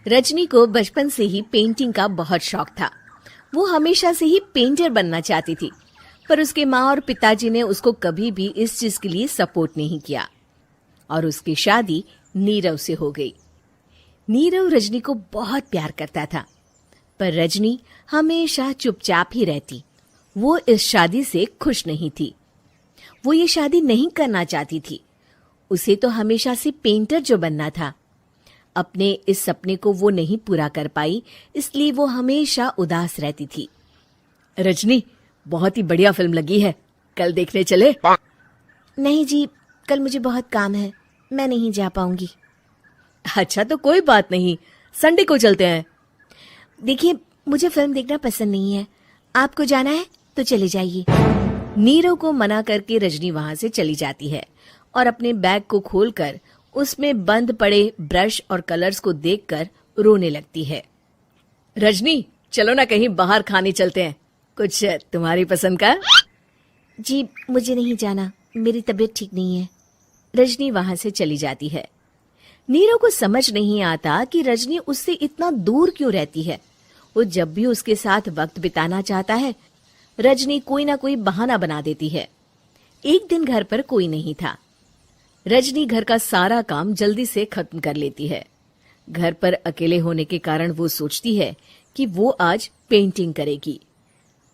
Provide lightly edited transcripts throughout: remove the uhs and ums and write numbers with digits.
रजनी को बचपन से ही पेंटिंग का बहुत शौक था। वो हमेशा से ही पेंटर बनना चाहती थी, पर उसके माँ और पिताजी ने उसको कभी भी इस चीज के लिए सपोर्ट नहीं किया और उसकी शादी नीरव से हो गई। नीरव रजनी को बहुत प्यार करता था, पर रजनी हमेशा चुपचाप ही रहती। वो इस शादी से खुश नहीं थी। वो ये शादी नहीं करना चाहती थी। उसे तो हमेशा से पेंटर जो बनना था। अपने इस सपने को वो नहीं पूरा कर पाई, इसलिए वो हमेशा उदास रहती थी। रजनी, बहुत ही बढ़िया फिल्म लगी है, कल देखने चले? नहीं जी, कल मुझे बहुत काम है, मैं नहीं जा पाऊंगी। अच्छा तो कोई बात नहीं, संडे को चलते हैं। देखिए, मुझे फिल्म देखना पसंद नहीं है। आपको जाना है तो चले जाइए। नीरव को मना करके रजनी वहां से चली जाती है और अपने बैग को खोलकर उसमें बंद पड़े ब्रश और कलर्स को देखकर रोने लगती है। रजनी, चलो ना कहीं बाहर खाने चलते हैं, कुछ तुम्हारी पसंद का। जी, मुझे नहीं जाना, मेरी तबीयत ठीक नहीं है। रजनी वहां से चली जाती है। नीरव को समझ नहीं आता कि रजनी उससे इतना दूर क्यों रहती है। वो जब भी उसके साथ वक्त बिताना चाहता है, रजनी कोई ना कोई बहाना बना देती है। एक दिन घर पर कोई नहीं था। रजनी घर का सारा काम जल्दी से खत्म कर लेती है। घर पर अकेले होने के कारण वो सोचती है कि वो आज पेंटिंग करेगी।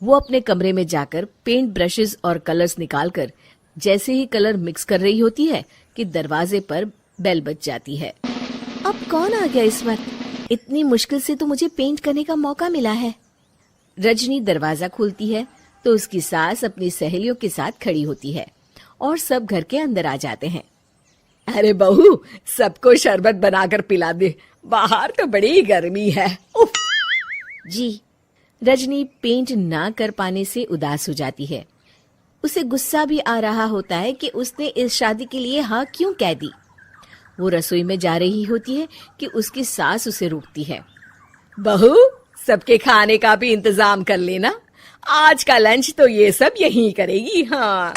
वो अपने कमरे में जाकर पेंट ब्रशेस और कलर्स निकालकर जैसे ही कलर मिक्स कर रही होती है कि दरवाजे पर बेल बज जाती है। अब कौन आ गया इस वक्त? इतनी मुश्किल से तो मुझे पेंट करने का मौका मिला है। रजनी दरवाजा खोलती है तो उसकी सास अपनी सहेलियों के साथ खड़ी होती है और सब घर के अंदर आ जाते हैं। अरे बहू, सबको शरबत बनाकर पिला दे, बाहर तो बड़ी गर्मी है। उफ। जी। रजनी पेंट ना कर पाने से उदास हो जाती है। उसे गुस्सा भी आ रहा होता है कि उसने इस शादी के लिए हाँ क्यों कह दी। वो रसोई में जा रही होती है कि उसकी सास उसे रोकती है। बहू, सबके खाने का भी इंतजाम कर लेना, आज का लंच तो ये सब यहीं करेगी। हाँ।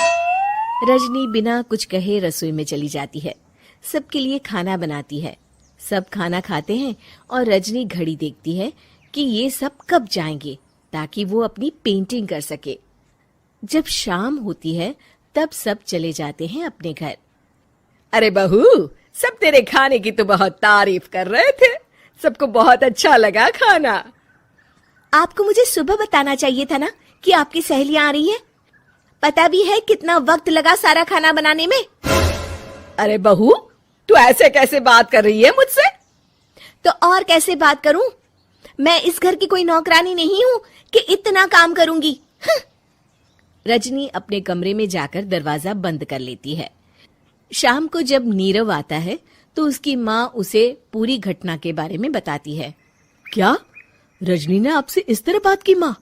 रजनी बिना कुछ कहे रसोई में चली जाती है। सबके लिए खाना बनाती है। सब खाना खाते हैं और रजनी घड़ी देखती है कि ये सब कब जाएंगे ताकि वो अपनी पेंटिंग कर सके। जब शाम होती है तब सब चले जाते हैं अपने घर। अरे बहू, सब तेरे खाने की तो बहुत तारीफ कर रहे थे, सबको बहुत अच्छा लगा खाना। आपको मुझे सुबह बताना चाहिए था ना कि आपकी सहेलियां आ रही है। पता भी है कितना वक्त लगा सारा खाना बनाने में। अरे बहू, तू ऐसे कैसे बात कर रही है मुझसे? तो और कैसे बात करूं? मैं इस घर की कोई नौकरानी नहीं हूं कि इतना काम करूंगी। रजनी अपने कमरे में जाकर दरवाजा बंद कर लेती है। शाम को जब नीरव आता है तो उसकी माँ उसे पूरी घटना के बारे में बताती है। क्या रजनी ने आपसे इस तरह बात की माँ?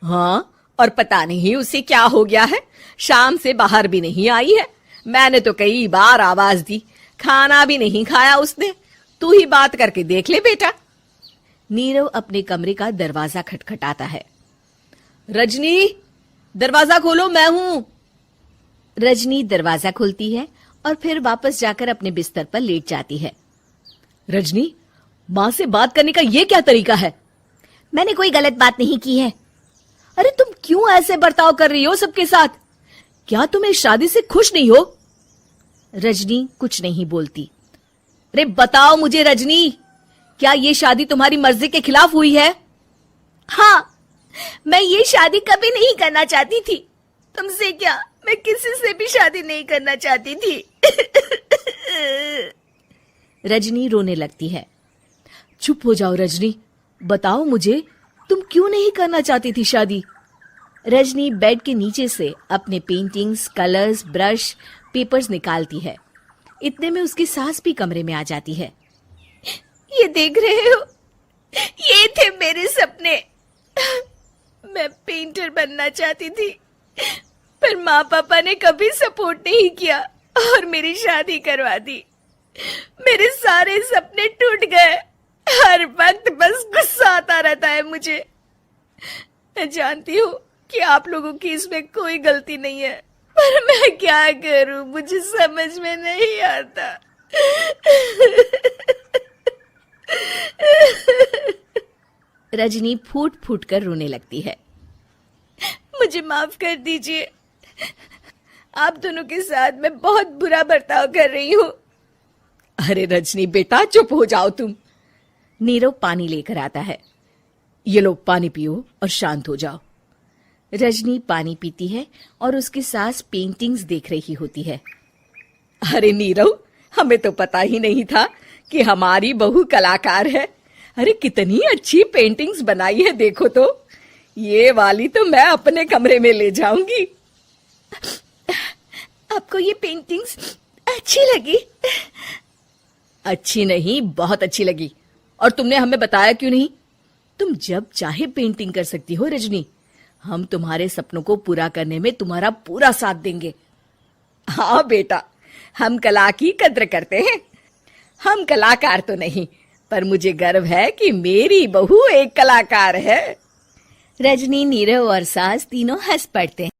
हाँ, और पता नहीं उसे क्या हो गया है, शाम से बाहर भी नहीं आई है। मैंने तो कई बार आवाज दी, खाना भी नहीं खाया उसने। तू ही बात करके देख ले बेटा। नीरव अपने कमरे का दरवाजा खटखटाता है। रजनी, दरवाजा खोलो, मैं हूं। रजनी दरवाजा खोलती है और फिर वापस जाकर अपने बिस्तर पर लेट जाती है। रजनी, माँ से बात करने का ये क्या तरीका है? मैंने कोई गलत बात नहीं की है। अरे तुम क्यों ऐसे बर्ताव कर रही हो सबके साथ? क्या तुम इस शादी से खुश नहीं हो? रजनी कुछ नहीं बोलती। अरे बताओ मुझे रजनी, क्या ये शादी तुम्हारी मर्जी के खिलाफ हुई है? हाँ, मैं ये शादी कभी नहीं करना चाहती थी। तुमसे क्या, मैं किसी से भी शादी नहीं करना चाहती थी। रजनी रोने लगती है। चुप हो जाओ रजनी, बताओ मुझे, तुम क्यों नहीं करना चाहती थी शादी? रजनी बेड के नीचे से अपने पेंटिंग्स, कलर्स, ब्रश, पेपर्स निकालती है। इतने में उसकी सास भी कमरे में आ जाती है। ये देख रहे हो, ये थे मेरे सपने। मैं पेंटर बनना चाहती थी, पर माँ पापा ने कभी सपोर्ट नहीं किया और मेरी शादी करवा दी। मेरे सारे सपने टूट गए। हर वक्त बस गुस्सा आता रहता है मुझे। मैं जानती हूँ कि आप लोगों की इसमें कोई गलती नहीं है, पर मैं क्या करूँ, मुझे समझ में नहीं आता। रजनी फूट फूट कर रोने लगती है। मुझे माफ कर दीजिए, आप दोनों के साथ मैं बहुत बुरा बर्ताव कर रही हूँ। अरे रजनी बेटा, चुप हो जाओ तुम। नीरव पानी लेकर आता है। ये लो पानी पियो और शांत हो जाओ। रजनी पानी पीती है और उसकी सास पेंटिंग्स देख रही होती है। अरे नीरव, हमें तो पता ही नहीं था कि हमारी बहू कलाकार है। अरे कितनी अच्छी पेंटिंग्स बनाई है, देखो तो। ये वाली तो मैं अपने कमरे में ले जाऊंगी। आपको ये पेंटिंग्स अच्छी लगी? अच्छी नहीं, बहुत अच्छी लगी। और तुमने हमें बताया क्यों नहीं? तुम जब चाहे पेंटिंग कर सकती हो रजनी। हम तुम्हारे सपनों को पूरा करने में तुम्हारा पूरा साथ देंगे। हाँ बेटा, हम कला की कद्र करते हैं। हम कलाकार तो नहीं, पर मुझे गर्व है कि मेरी बहू एक कलाकार है। रजनी, नीरव और सास तीनों हंस पड़ते हैं।